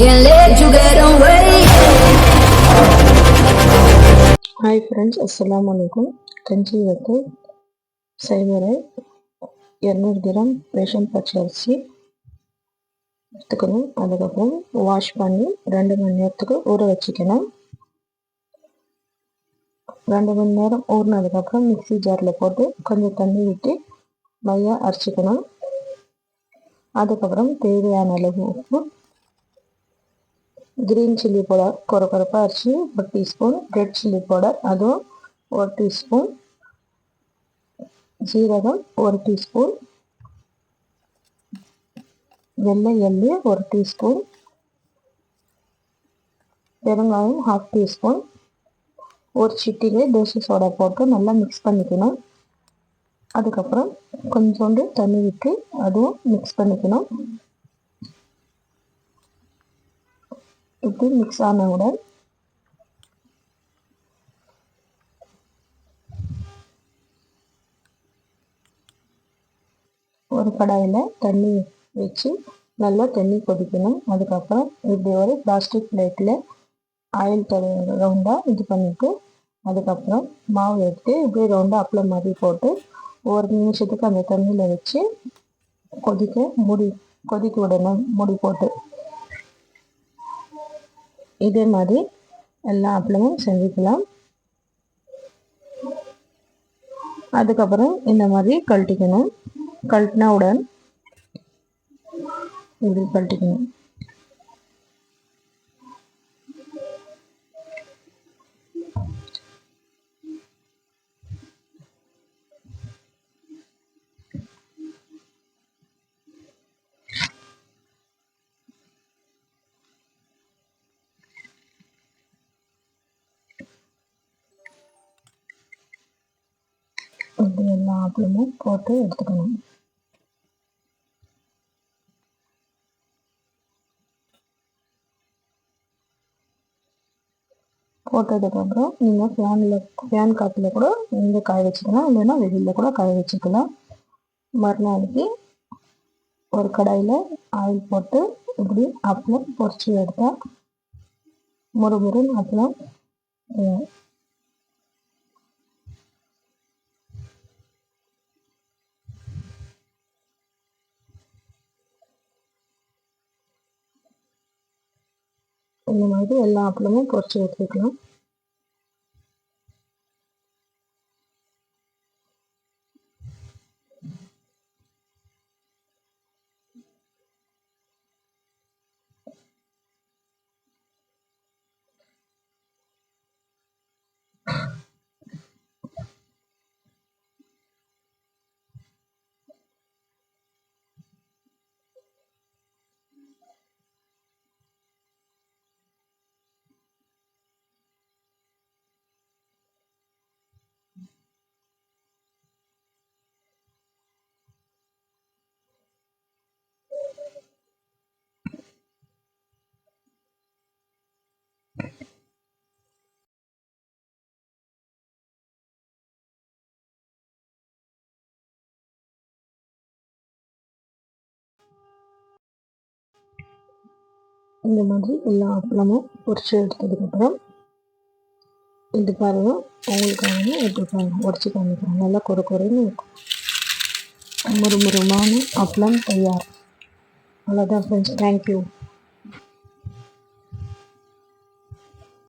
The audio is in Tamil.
Can't let you get away. Hi friends, Assalamu alaikum. கஞ்சி வைத்து செய்முறை 200 கிராம் ரேஷன் பச்சை அரிசி எடுத்துக்கணும். அதுக்கப்புறம் வாஷ் பண்ணி 2 மணி நேரத்துக்கு ஊற வச்சுக்கணும். 2 மணி நேரம் ஊறினதுக்கப்புறம் மிக்சி ஜாரில் போட்டு கொஞ்சம் தண்ணி விட்டு மையா அரைச்சிக்கணும். அதுக்கப்புறம் தேவையான அளவு உப்பு, கிரீன் சில்லி பவுடர் கொரப்பாக அரிசி 1 டீஸ்பூன், ரெட் சில்லி பவுடர் அதுவும் 1 டீஸ்பூன், ஜீரகம் 1 டீஸ்பூன், வெள்ளை எள்ளு 1 டீஸ்பூன், பெருங்காயம் 1/2 டீஸ்பூன், ஒரு சிட்டிகை தோசை சோடா போட்டு நல்லா மிக்ஸ் பண்ணிக்கணும். அதுக்கப்புறம் கொஞ்சோண்டு தண்ணி விட்டு அதுவும் மிக்ஸ் பண்ணிக்கணும். இப்படி மிக்ஸ் ஆனவுடன் ஒரு கடாயில் தண்ணி வச்சு நல்லா தண்ணி கொதிக்கணும். அதுக்கப்புறம் இப்படி ஒரு பிளாஸ்டிக் பிளேட்டில் ஆயில் ரவுண்டாக இது பண்ணிவிட்டு அதுக்கப்புறம் மாவு எடுத்து இப்படி ரவுண்டாக அப்பளம் மாதிரி போட்டு 1 நிமிஷத்துக்கு அந்த தண்ணியில் வச்சு கொதிக்க விடணும் மூடி போட்டு. இதே மாதிரி எல்லா அப்பளமும் செஞ்சுக்கலாம். அதுக்கப்புறம் இந்த மாதிரி கழட்டிக்கணும். கழட்டினவுடன் இப்படி கழட்டிக்கணும். இப்படி எல்லா அப்பளமும் போட்டு எடுத்துக்கணும். போட்டதுக்கப்புறம் நீங்கள் ஃபேன் காற்றுல கூட நீங்கள் காய வச்சுக்கலாம், இல்லைன்னா வெளியில் கூட காய வச்சுக்கலாம். மறுநாளைக்கு ஒரு கடாயில் ஆயில் போட்டு இப்படி அப்பளம் பொரிச்சு எடுத்தால் முறுமுறுன்னு அப்பளம் இந்த மாதிரி எல்லா அப்பளமும் பொரிச்சு எடுத்துக்கலாம். இந்த மாதிரி எல்லா அப்பளமும் பொரிச்சு எடுத்ததுக்கப்புறம் இது பாருங்க, உங்களுக்காக எப்படி பாருங்க உடச்சி காமிக்கிறேன். நல்லா கொரன்னு இருக்கும். முறுமுறுமான அப்பளம் தயார். அவ்வளோதான் ஃப்ரெண்ட்ஸ். தேங்க்யூ.